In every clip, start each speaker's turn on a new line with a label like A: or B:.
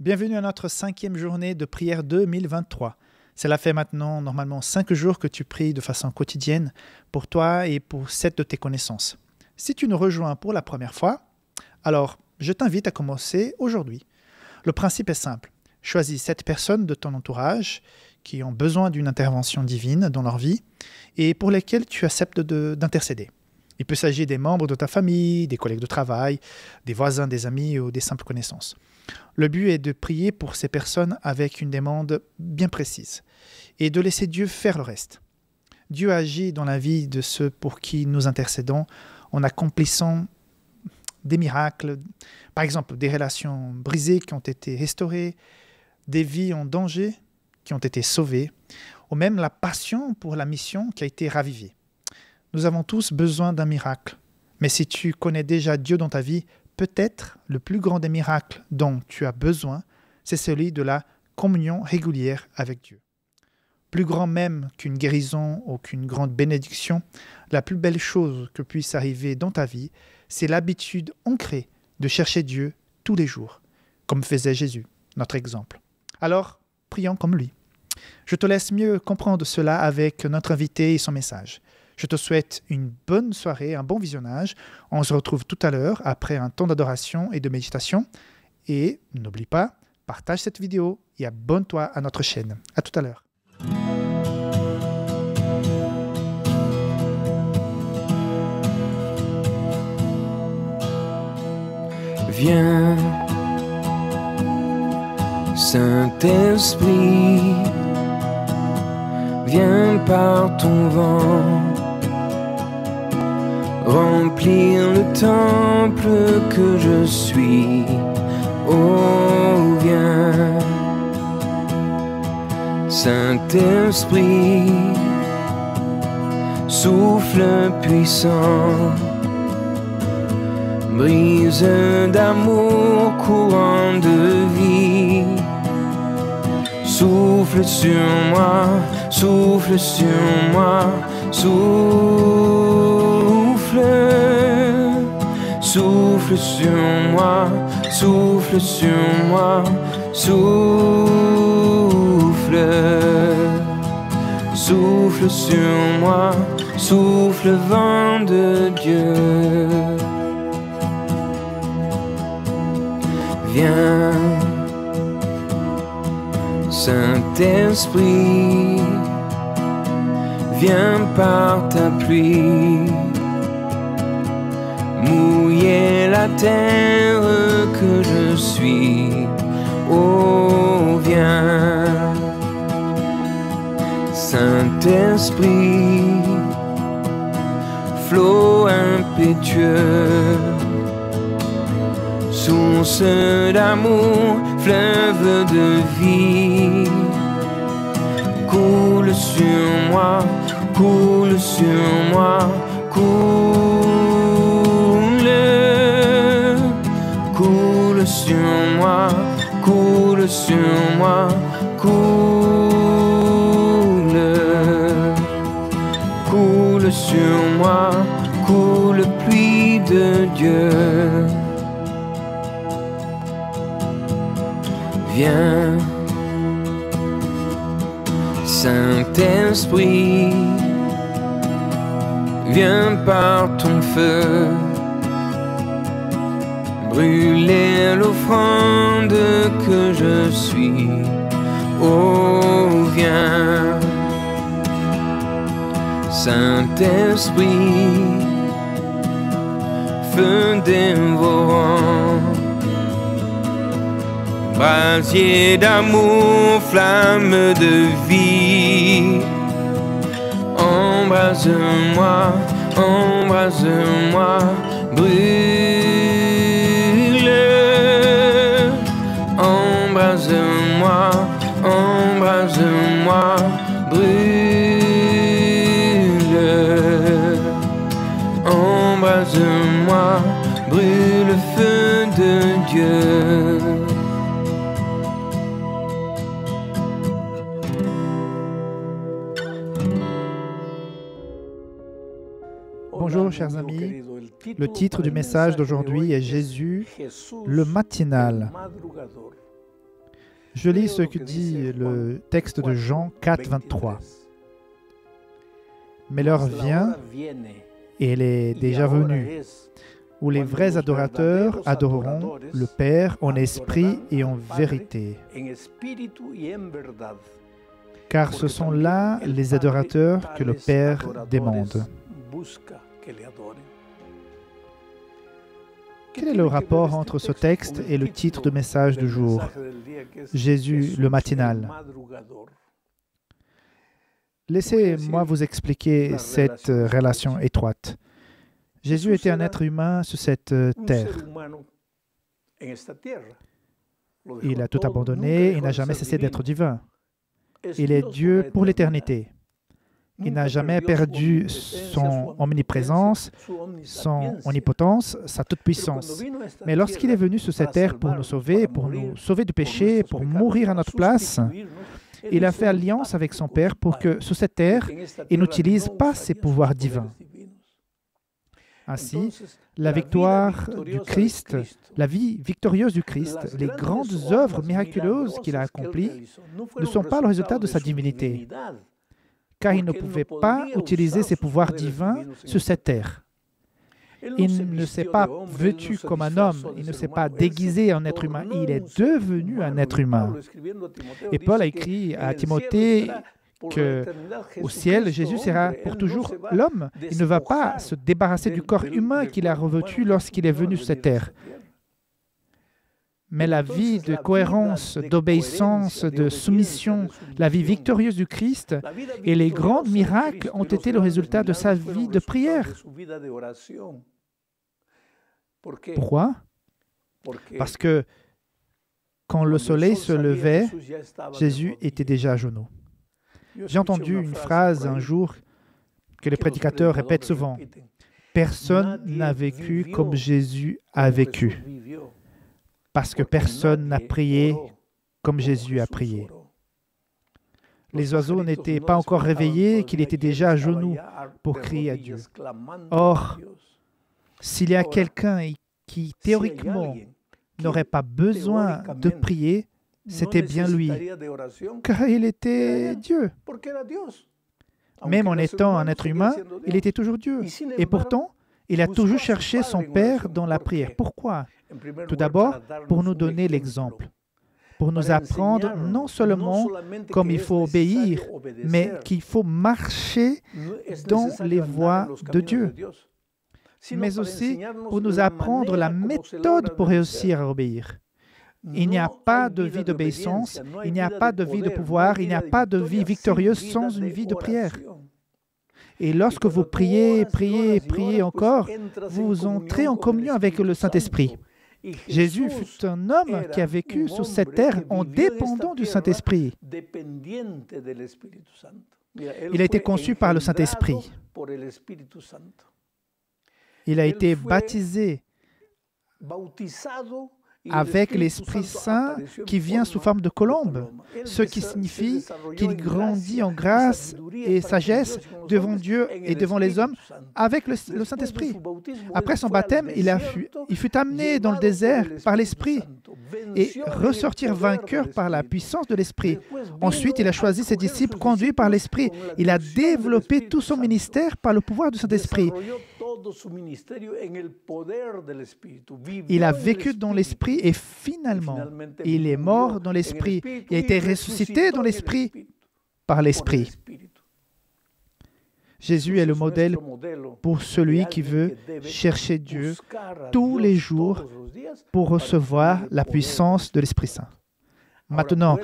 A: Bienvenue à notre 5e journée de prière 2023. Cela fait maintenant normalement 5 jours que tu pries de façon quotidienne pour toi et pour 7 de tes connaissances. Si tu nous rejoins pour la première fois, alors je t'invite à commencer aujourd'hui. Le principe est simple. Choisis 7 personnes de ton entourage qui ont besoin d'une intervention divine dans leur vie et pour lesquelles tu acceptes d'intercéder. Il peut s'agir des membres de ta famille, des collègues de travail, des voisins, des amis ou des simples connaissances. Le but est de prier pour ces personnes avec une demande bien précise et de laisser Dieu faire le reste. Dieu agit dans la vie de ceux pour qui nous intercédons en accomplissant des miracles, par exemple des relations brisées qui ont été restaurées, des vies en danger qui ont été sauvées, ou même la passion pour la mission qui a été ravivée. Nous avons tous besoin d'un miracle, mais si tu connais déjà Dieu dans ta vie, peut-être le plus grand des miracles dont tu as besoin, c'est celui de la communion régulière avec Dieu. Plus grand même qu'une guérison ou qu'une grande bénédiction, la plus belle chose que puisse arriver dans ta vie, c'est l'habitude ancrée de chercher Dieu tous les jours, comme faisait Jésus, notre exemple. Alors, prions comme lui. Je te laisse mieux comprendre cela avec notre invité et son message. Je te souhaite une bonne soirée, un bon visionnage. On se retrouve tout à l'heure après un temps d'adoration et de méditation. Et n'oublie pas, partage cette vidéo et abonne-toi à notre chaîne. À tout à l'heure.
B: Viens, Saint-Esprit, viens par ton vent remplir le temple que je suis. Oh, viens, Saint-Esprit, souffle puissant, brise d'amour, courant de vie. Souffle sur moi, souffle sur moi, souffle sur moi, souffle sur moi, souffle sur moi, souffle vent de Dieu. Viens, Saint-Esprit, viens par ta pluie, mouiller la terre que je suis. Oh, viens, Saint-Esprit, flot impétueux, source d'amour, fleuve de vie, coule sur moi, coule sur moi, coule sur moi, coule sur moi, coule sur moi, coule pluie de Dieu. Viens, Saint-Esprit, viens par ton feu, brûler l'offrande que je suis. Oh, viens, Saint-Esprit, feu dévorant, brasier d'amour, flamme de vie. Embrase-moi, embrase-moi, brûle. Embrase-moi, embrase-moi, brûle. Embrase-moi, brûle, feu de Dieu.
A: Bonjour chers amis, le titre du message d'aujourd'hui est Jésus, le matinal. Je lis ce que dit le texte de Jean 4, 23. Mais l'heure vient, et elle est déjà venue, où les vrais adorateurs adoreront le Père en esprit et en vérité. Car ce sont là les adorateurs que le Père demande. Quel est le rapport entre ce texte et le titre de message du jour, Jésus le matinal? Laissez-moi vous expliquer cette relation étroite. Jésus était un être humain sur cette terre. Il a tout abandonné, il n'a jamais cessé d'être divin. Il est Dieu pour l'éternité. Il n'a jamais perdu son omniprésence, son omnipotence, sa toute-puissance. Mais lorsqu'il est venu sur cette terre pour nous sauver du péché, pour mourir à notre place, il a fait alliance avec son Père pour que sur cette terre, il n'utilise pas ses pouvoirs divins. Ainsi, la victoire du Christ, la vie victorieuse du Christ, les grandes œuvres miraculeuses qu'il a accomplies ne sont pas le résultat de sa divinité, car il ne pouvait pas utiliser ses pouvoirs divins sur cette terre. Il ne s'est pas vêtu comme un homme, il ne s'est pas déguisé en être humain, il est devenu un être humain. Et Paul a écrit à Timothée qu'au ciel, Jésus sera pour toujours l'homme. Il ne va pas se débarrasser du corps humain qu'il a revêtu lorsqu'il est venu sur cette terre. Mais la vie de cohérence, d'obéissance, de soumission, la vie victorieuse du Christ et les grands miracles ont été le résultat de sa vie de prière. Pourquoi? Parce que quand le soleil se levait, Jésus était déjà à genoux. J'ai entendu une phrase un jour que les prédicateurs répètent souvent. Personne n'a vécu comme Jésus a vécu. Parce que personne n'a prié comme Jésus a prié. Les oiseaux n'étaient pas encore réveillés, qu'il était déjà à genoux pour crier à Dieu. Or, s'il y a quelqu'un qui, théoriquement, n'aurait pas besoin de prier, c'était bien lui, car il était Dieu. Même en étant un être humain, il était toujours Dieu. Et pourtant, il a toujours cherché son Père dans la prière. Pourquoi? Tout d'abord, pour nous donner l'exemple, pour nous apprendre non seulement comme il faut obéir, mais qu'il faut marcher dans les voies de Dieu, mais aussi pour nous apprendre la méthode pour réussir à obéir. Il n'y a pas de vie d'obéissance, il n'y a pas de vie de pouvoir, il n'y a pas de vie victorieuse sans une vie de prière. Et lorsque vous priez, priez, priez encore, vous entrez en communion avec le Saint-Esprit. Jésus fut un homme qui a vécu sur cette terre en dépendant du Saint-Esprit. Il a été conçu par le Saint-Esprit. Il a été baptisé avec l'Esprit Saint qui vient sous forme de colombe, ce qui signifie qu'il grandit en grâce et sagesse devant Dieu et devant les hommes avec le Saint-Esprit. Après son baptême, il fut amené dans le désert par l'Esprit et ressortir vainqueur par la puissance de l'Esprit. Ensuite, il a choisi ses disciples conduits par l'Esprit. Il a développé tout son ministère par le pouvoir du Saint-Esprit. Il a vécu dans l'Esprit et finalement, il est mort dans l'Esprit. Il a été ressuscité dans l'Esprit par l'Esprit. Jésus est le modèle pour celui qui veut chercher Dieu tous les jours pour recevoir la puissance de l'Esprit Saint. Maintenant,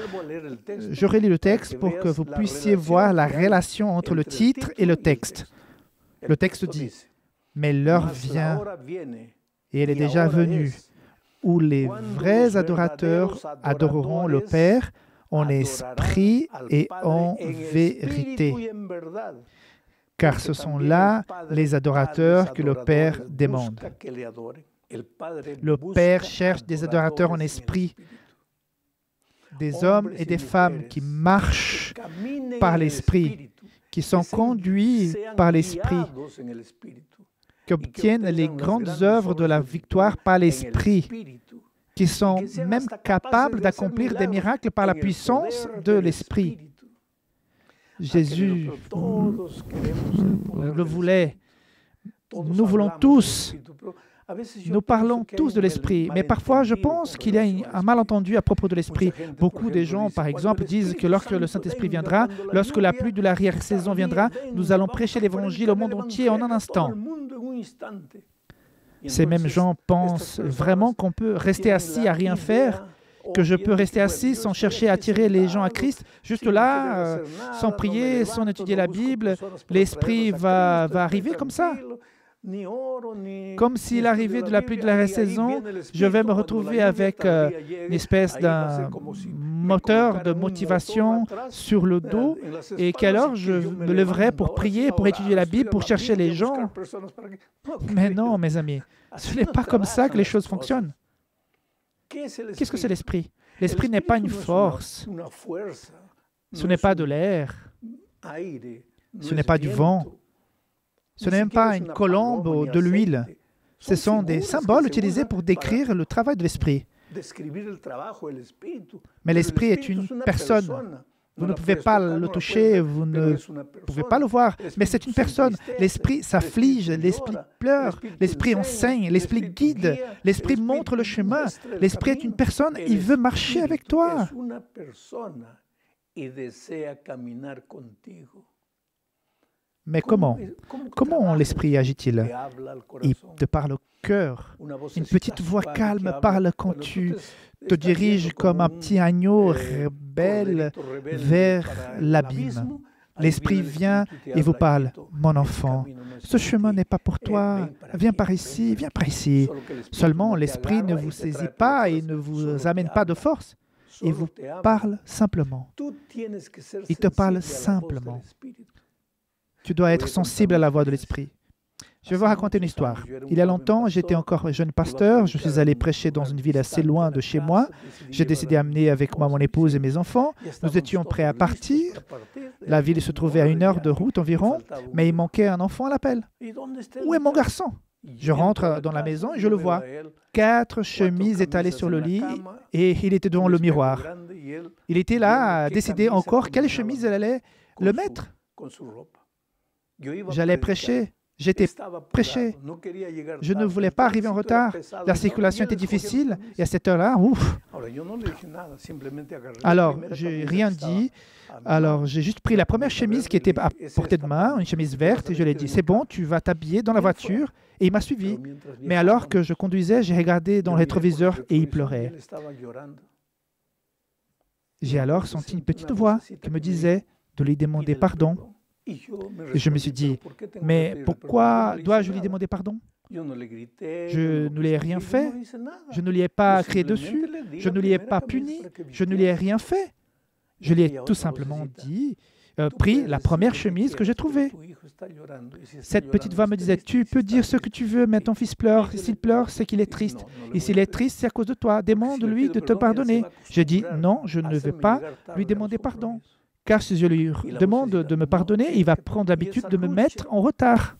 A: je relis le texte pour que vous puissiez voir la relation entre le titre et le texte. Le texte dit « Mais l'heure vient, et elle est déjà venue, où les vrais adorateurs adoreront le Père en esprit et en vérité. Car ce sont là les adorateurs que le Père demande. » Le Père cherche des adorateurs en esprit, des hommes et des femmes qui marchent par l'Esprit, qui sont conduits par l'Esprit, qui obtiennent les grandes œuvres de la victoire par l'Esprit, qui sont même capables d'accomplir des miracles par la puissance de l'Esprit. Jésus le voulait. Nous voulons tous. Nous parlons tous de l'Esprit, mais parfois je pense qu'il y a un malentendu à propos de l'Esprit. Beaucoup de gens, par exemple, disent que lorsque le Saint-Esprit viendra, lorsque la pluie de l'arrière-saison viendra, nous allons prêcher l'Évangile au monde entier en un instant. Ces mêmes gens pensent vraiment qu'on peut rester assis à rien faire, que je peux rester assis sans chercher à attirer les gens à Christ, juste là, sans prier, sans étudier la Bible. L'Esprit va arriver comme ça. Comme s'il arrivait de la pluie de la saison, je vais me retrouver avec une espèce d'un moteur de motivation sur le dos et qu'alors je me lèverai pour prier, pour étudier la Bible, pour chercher les gens. Mais non, mes amis, ce n'est pas comme ça que les choses fonctionnent. Qu'est-ce que c'est l'Esprit? L'Esprit n'est pas une force. Ce n'est pas de l'air. Ce n'est pas du vent. Ce n'est même pas une colombe ou de l'huile. Ce sont des symboles utilisés pour décrire le travail de l'Esprit. Mais l'Esprit est une personne. Vous ne pouvez pas le toucher, vous ne pouvez pas le voir, mais c'est une personne. L'Esprit s'afflige, l'Esprit pleure, l'Esprit enseigne, l'Esprit guide, l'Esprit montre le chemin. L'Esprit est une personne, il veut marcher avec toi. Mais comment l'Esprit agit-il? Il te parle au cœur. Une petite voix calme parle quand tu te diriges comme un petit agneau rebelle vers l'abîme. L'Esprit vient et vous parle. Mon enfant, ce chemin n'est pas pour toi. Viens par ici, viens par ici. Seulement, l'Esprit ne vous saisit pas et ne vous amène pas de force. Il vous parle simplement. Il te parle simplement. Tu dois être sensible à la voix de l'Esprit. Je vais vous raconter une histoire. Il y a longtemps, j'étais encore jeune pasteur. Je suis allé prêcher dans une ville assez loin de chez moi. J'ai décidé d'amener avec moi mon épouse et mes enfants. Nous étions prêts à partir. La ville se trouvait à 1 heure de route environ, mais il manquait un enfant à l'appel. Où est mon garçon? Je rentre dans la maison et je le vois. 4 chemises étalées sur le lit et il était devant le miroir. Il était là à décider encore quelle chemise elle allait le mettre. J'allais prêcher. J'étais prêché. Je ne voulais pas arriver en retard. La circulation était difficile. Et à cette heure-là, ouf. Alors, je n'ai rien dit. Alors, j'ai juste pris la première chemise qui était à portée de main, une chemise verte, et je lui ai dit, c'est bon, tu vas t'habiller dans la voiture. Et il m'a suivi. Mais alors que je conduisais, j'ai regardé dans le rétroviseur et il pleurait. J'ai alors senti une petite voix qui me disait de lui demander pardon. Et je me suis dit, mais pourquoi dois-je lui demander pardon? Je ne lui ai rien fait. Je ne lui ai pas crié dessus. Je ne lui ai pas puni. Je ne lui ai rien fait. Je lui ai tout simplement dit, pris la première chemise que j'ai trouvée. Cette petite voix me disait, tu peux dire ce que tu veux, mais ton fils pleure. S'il pleure, c'est qu'il est triste. Et s'il est triste, c'est à cause de toi. Demande-lui de te pardonner. J'ai dit, non, je ne vais pas lui demander pardon. Car si je lui demande de me pardonner, il va prendre l'habitude de me mettre en retard.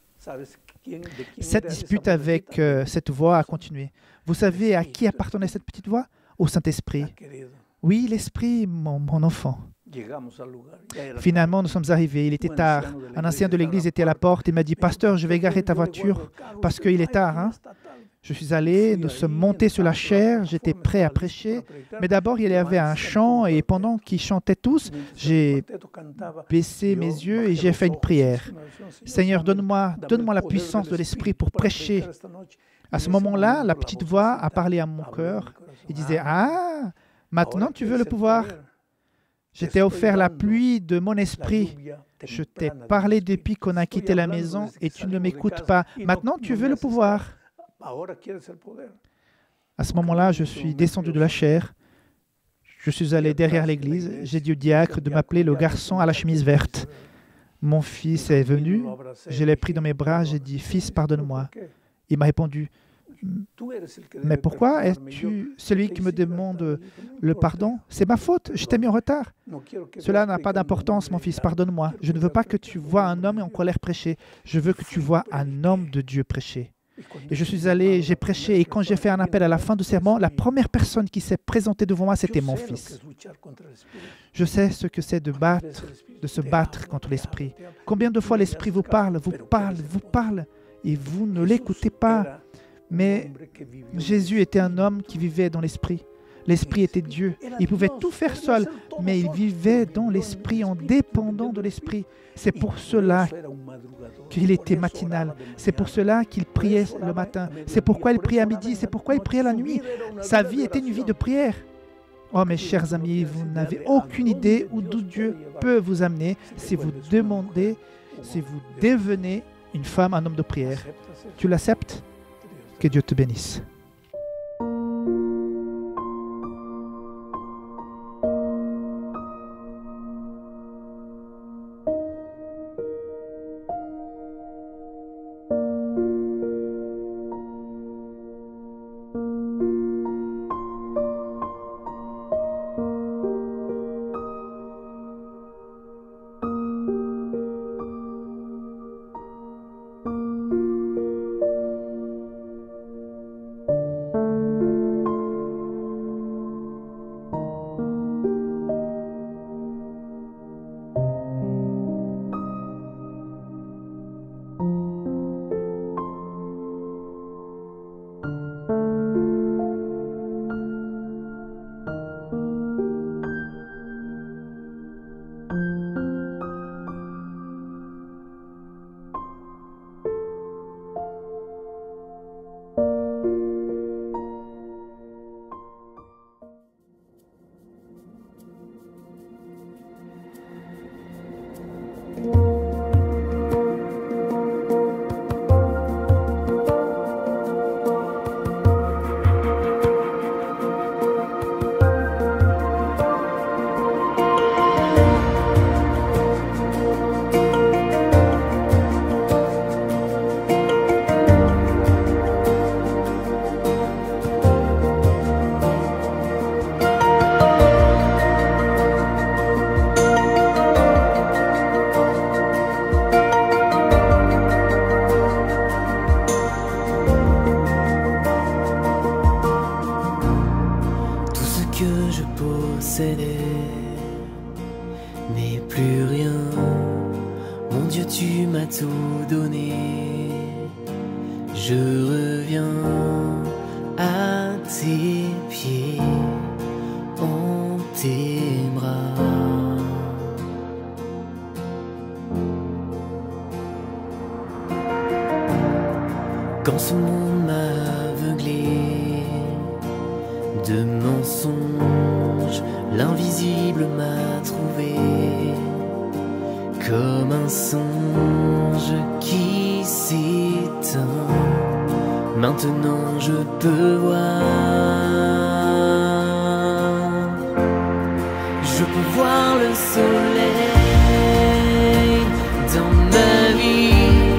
A: Cette dispute avec cette voix a continué. Vous savez à qui appartenait cette petite voix? Au Saint-Esprit. Oui, l'Esprit, mon enfant. Finalement, nous sommes arrivés. Il était tard. Un ancien de l'église était à la porte et m'a dit, « Pasteur, je vais garer ta voiture parce qu'il est tard. Hein? » Je suis allé, nous sommes montés sur la chaire, j'étais prêt à prêcher, mais d'abord il y avait un chant et pendant qu'ils chantaient tous, j'ai baissé mes yeux et j'ai fait une prière. Seigneur, donne-moi la puissance de l'Esprit pour prêcher. À ce moment-là, la petite voix a parlé à mon cœur et disait, « Ah, maintenant tu veux le pouvoir. Je t'ai offert la pluie de mon esprit. Je t'ai parlé depuis qu'on a quitté la maison et tu ne m'écoutes pas. Maintenant tu veux le pouvoir. » À ce moment-là, je suis descendu de la chaire. Je suis allé derrière l'église. J'ai dit au diacre de m'appeler le garçon à la chemise verte. Mon fils est venu. Je l'ai pris dans mes bras. J'ai dit, « Fils, pardonne-moi. » Il m'a répondu, « Mais pourquoi es-tu celui qui me demande le pardon? C'est ma faute. Je t'ai mis en retard. Cela n'a pas d'importance, mon fils. Pardonne-moi. Je ne veux pas que tu vois un homme en colère prêcher. Je veux que tu vois un homme de Dieu prêcher. » Et je suis allé, j'ai prêché, et quand j'ai fait un appel à la fin du sermon, la première personne qui s'est présentée devant moi, c'était mon fils. Je sais ce que c'est de se battre contre l'esprit. Combien de fois l'esprit vous parle, et vous ne l'écoutez pas. Mais Jésus était un homme qui vivait dans l'esprit. L'esprit était Dieu. Il pouvait tout faire seul, mais il vivait dans l'esprit, en dépendant de l'esprit. C'est pour cela qu'il était matinal. C'est pour cela qu'il priait le matin. C'est pourquoi il priait à midi. C'est pourquoi il priait la nuit. Sa vie était une vie de prière. Oh, mes chers amis, vous n'avez aucune idée où d'où Dieu peut vous amener si vous demandez, si vous devenez une femme, un homme de prière. Tu l'acceptes? Que Dieu te bénisse.
B: n'est plus rien. Mon Dieu, tu m'as tout donné. Je reviens à tes pieds, en tes bras. Quand ce monde m'a aveuglé de mensonges, l'invisible m'a trouvé comme un songe qui s'éteint. Maintenant je peux voir, je peux voir le soleil dans ma vie,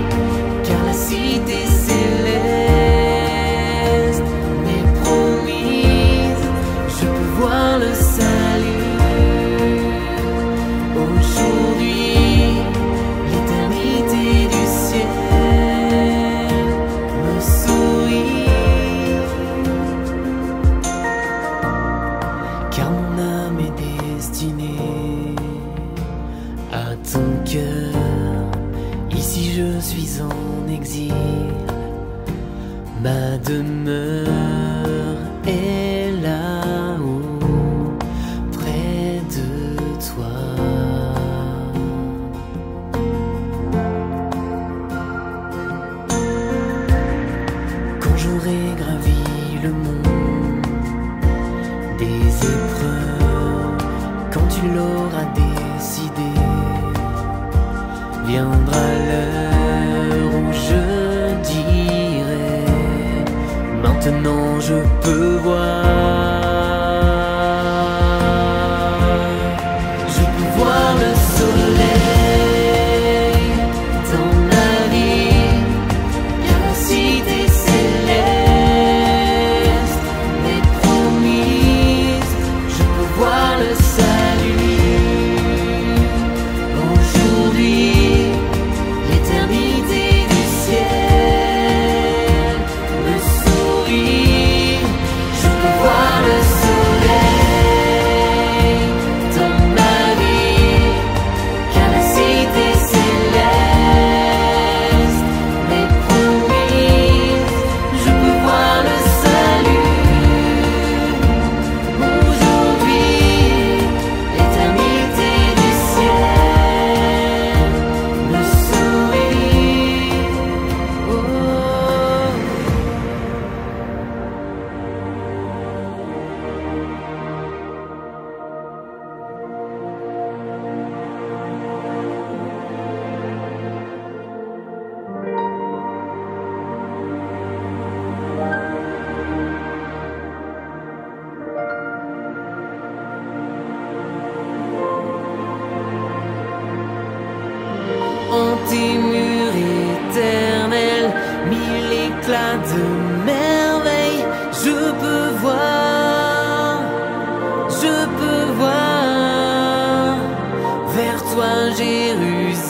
B: car la cité céleste m'est promise. Je peux voir le salut aujourd'hui, l'éternité du ciel me sourit, car mon âme est destinée à ton cœur. Ici je suis en exil, ma demeure est là-haut, près de toi. Quand j'aurai gravi le mont des épreuves, quand tu l'auras décidé, viendra l'heure où je dirai: maintenant je peux voir. Je peux voir le soleil dans ma vie, car la cité céleste m'est promise. Je peux voir le salut aujourd'hui, l'éternité du ciel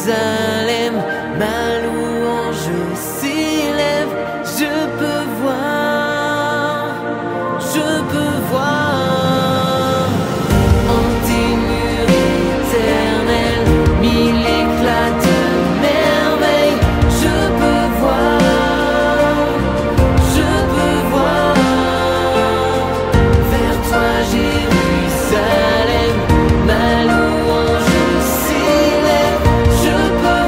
B: Jérusalem, ma louange s'élève. Je peux voir en tes murs éternels mille éclats de merveille. Je peux voir vers toi Jérusalem, ma louange s'élève. Je peux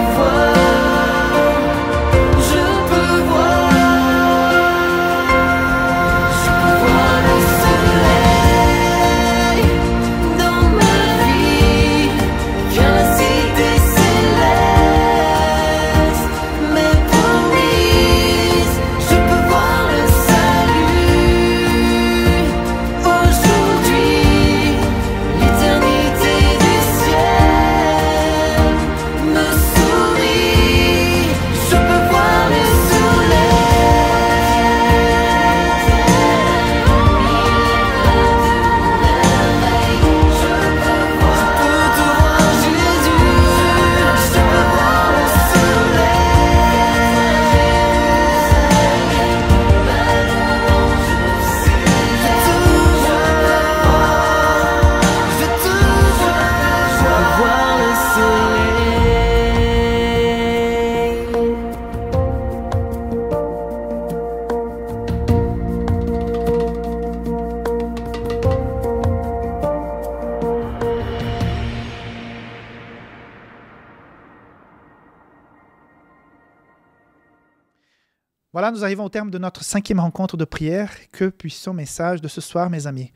B: voir le soleil dans ma vie, car la cité céleste m'est promise. Je peux voir le salut aujourd'hui, l'éternité du ciel me sourit. Je peux voir le
A: Voilà, nous arrivons au terme de notre 5e rencontre de prière. Que puissant message de ce soir, mes amis.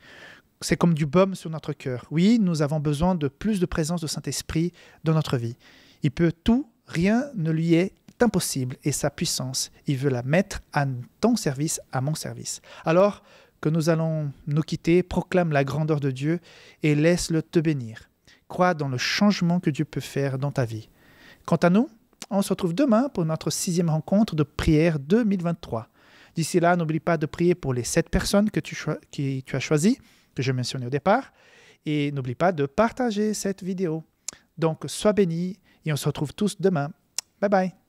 A: C'est comme du baume sur notre cœur. Oui, nous avons besoin de plus de présence du Saint-Esprit dans notre vie. Il peut tout, rien ne lui est impossible. Et sa puissance, il veut la mettre à ton service, à mon service. Alors que nous allons nous quitter, proclame la grandeur de Dieu et laisse-le te bénir. Crois dans le changement que Dieu peut faire dans ta vie. Quant à nous, on se retrouve demain pour notre 6e rencontre de prière 2023. D'ici là, n'oublie pas de prier pour les 7 personnes que tu as choisies, que je mentionnais au départ. Et n'oublie pas de partager cette vidéo. Donc, sois béni et on se retrouve tous demain. Bye bye.